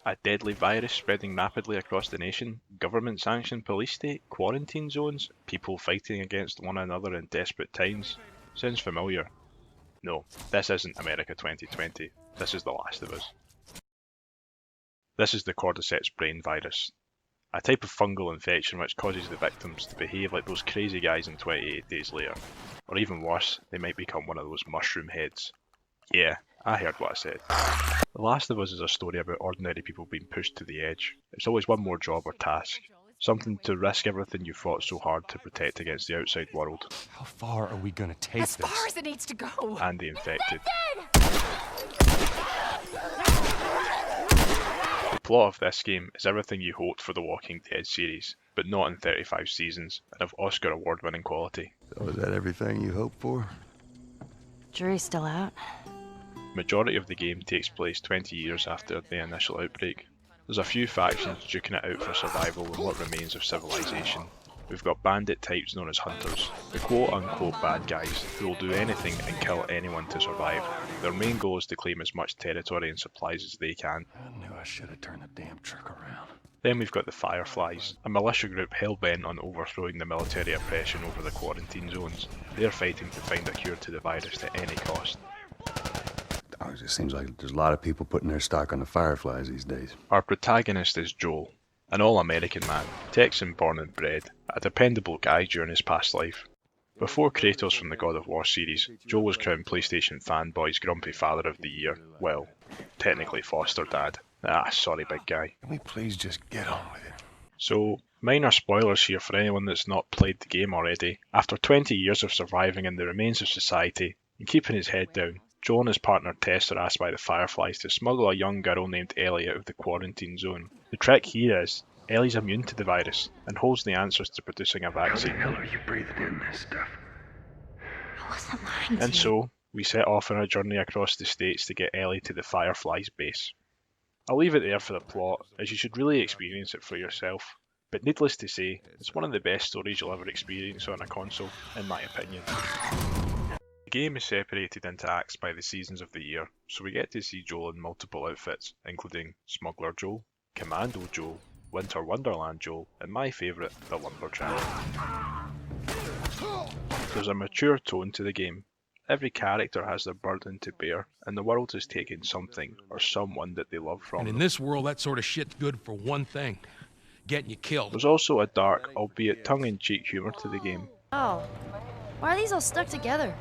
A deadly virus spreading rapidly across the nation, government-sanctioned police state, quarantine zones, people fighting against one another in desperate times. Sounds familiar. No, this isn't America 2020. This is The Last of Us. This is the cordyceps brain virus, a type of fungal infection which causes the victims to behave like those crazy guys in 28 Days Later. Or even worse, they might become one of those mushroom heads. Yeah, I heard what I said. The Last of Us is a story about ordinary people being pushed to the edge. It's always one more job or task. Something to risk everything you fought so hard to protect against the outside world. How far are we gonna take this? As far as it needs to go! And the infected. The plot of this game is everything you hoped for the Walking Dead series, but not in 35 seasons, and of Oscar award-winning quality. So is that everything you hoped for? Jury's still out. Majority of the game takes place 20 years after the initial outbreak. There's a few factions duking it out for survival in what remains of civilization. We've got bandit types known as hunters, the quote-unquote bad guys who will do anything and kill anyone to survive. Their main goal is to claim as much territory and supplies as they can. I knew I should have turned the damn truck around. Then we've got the Fireflies, a militia group hell-bent on overthrowing the military oppression over the quarantine zones. They're fighting to find a cure to the virus at any cost. It just seems like there's a lot of people putting their stock on the Fireflies these days. Our protagonist is Joel, an all-American man, Texan born and bred, a dependable guy during his past life. Before Kratos from the God of War series, Joel was crowned PlayStation Fanboy's Grumpy Father of the Year. Well, technically foster dad. Sorry big guy. Can we please just get on with it? So, minor spoilers here for anyone that's not played the game already. After 20 years of surviving in the remains of society and keeping his head down, Joel and his partner Tess are asked by the Fireflies to smuggle a young girl named Ellie out of the quarantine zone. The trick here is, Ellie's immune to the virus and holds the answers to producing a vaccine. How the hell are you breathing in this stuff? I wasn't lying to And you. so, we set off on a journey across the states to get Ellie to the Fireflies base. I'll leave it there for the plot, as you should really experience it for yourself. But needless to say, it's one of the best stories you'll ever experience on a console, in my opinion. The game is separated into acts by the seasons of the year, so we get to see Joel in multiple outfits, including Smuggler Joel, Commando Joel, Winter Wonderland Joel, and my favourite, the Lumberjack. There's a mature tone to the game. Every character has their burden to bear, and the world has taken something or someone that they love from And in them. this world, that sort of shit's good for one thing. Getting you killed. There's also a dark, albeit tongue-in-cheek humour to the game. Oh. Why are these all stuck together?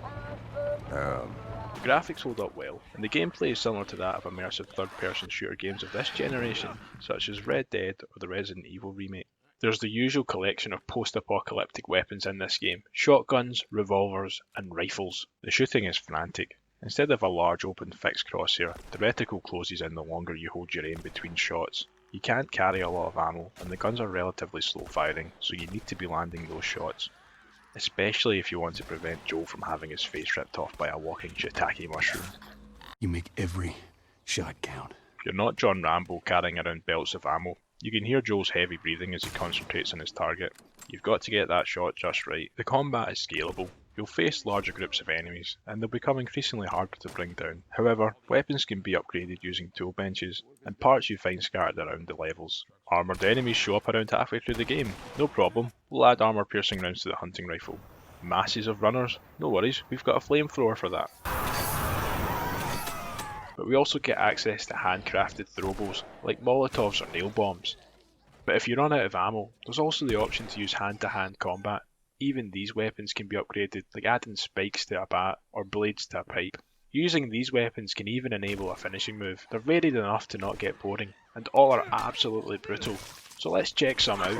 The graphics hold up well, and the gameplay is similar to that of immersive third-person shooter games of this generation, such as Red Dead or the Resident Evil remake. There's the usual collection of post-apocalyptic weapons in this game: shotguns, revolvers, and rifles. The shooting is frantic. Instead of a large open fixed crosshair, the reticle closes in the longer you hold your aim between shots. You can't carry a lot of ammo, and the guns are relatively slow firing, so you need to be landing those shots. Especially if you want to prevent Joel from having his face ripped off by a walking shiitake mushroom. You make every shot count. You're not John Rambo carrying around belts of ammo. You can hear Joel's heavy breathing as he concentrates on his target. You've got to get that shot just right. The combat is scalable. You'll face larger groups of enemies, and they'll become increasingly harder to bring down. However, weapons can be upgraded using tool benches, and parts you find scattered around the levels. Armoured enemies show up around halfway through the game. No problem, we'll add armour-piercing rounds to the hunting rifle. Masses of runners? No worries, we've got a flamethrower for that. But we also get access to handcrafted throwables, like Molotovs or nail bombs. But if you run out of ammo, there's also the option to use hand-to-hand combat. Even these weapons can be upgraded, like adding spikes to a bat or blades to a pipe. Using these weapons can even enable a finishing move. They're varied enough to not get boring, and all are absolutely brutal. So let's check some out.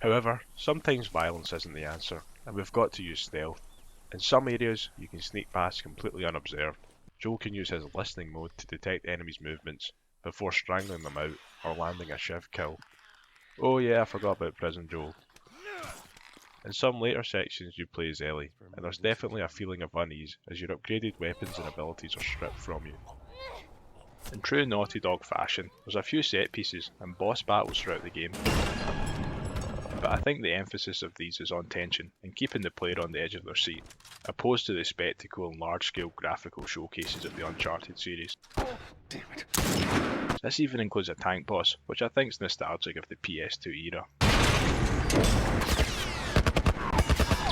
However, sometimes violence isn't the answer, and we've got to use stealth. In some areas, you can sneak past completely unobserved. Joel can use his listening mode to detect enemies' movements before strangling them out or landing a shiv kill. Oh yeah, I forgot about Prison Joel. In some later sections you play as Ellie, and there's definitely a feeling of unease as your upgraded weapons and abilities are stripped from you. In true Naughty Dog fashion, there's a few set pieces and boss battles throughout the game. But but I think the emphasis of these is on tension and keeping the player on the edge of their seat, opposed to the spectacle and large-scale graphical showcases of the Uncharted series. Damn it. This even includes a tank boss, which I think is nostalgic of the PS2 era.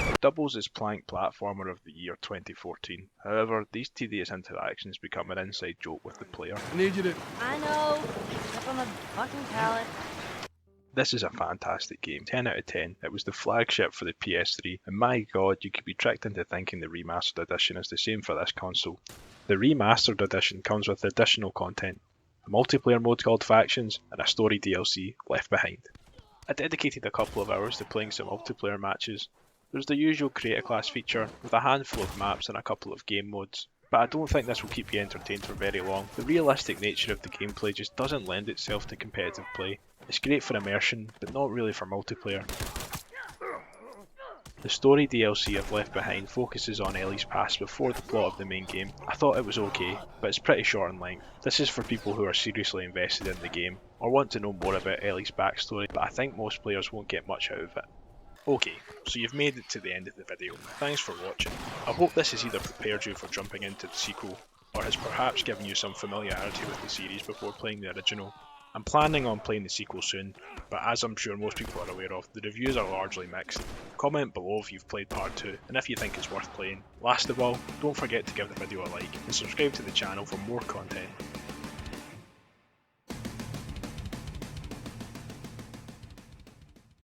It doubles as plank platformer of the year 2014. However, these tedious interactions become an inside joke with the player. I need you to... I know. Up on the fucking pallet. This is a fantastic game, 10 out of 10. It was the flagship for the PS3, and my god, you could be tricked into thinking the Remastered edition is the same for this console. The Remastered edition comes with additional content, a multiplayer mode called Factions, and a story DLC, Left Behind. I dedicated a couple of hours to playing some multiplayer matches. There's the usual create a class feature, with a handful of maps and a couple of game modes. But I don't think this will keep you entertained for very long. The realistic nature of the gameplay just doesn't lend itself to competitive play. It's great for immersion, but not really for multiplayer. The story DLC of Left Behind focuses on Ellie's past before the plot of the main game. I thought it was okay, but it's pretty short in length. This is for people who are seriously invested in the game, or want to know more about Ellie's backstory, but I think most players won't get much out of it. Okay, so you've made it to the end of the video. Thanks for watching. I hope this has either prepared you for jumping into the sequel, or has perhaps given you some familiarity with the series before playing the original. I'm planning on playing the sequel soon, but as I'm sure most people are aware of, the reviews are largely mixed. Comment below if you've played part 2, and if you think it's worth playing. Last of all, don't forget to give the video a like, and subscribe to the channel for more content.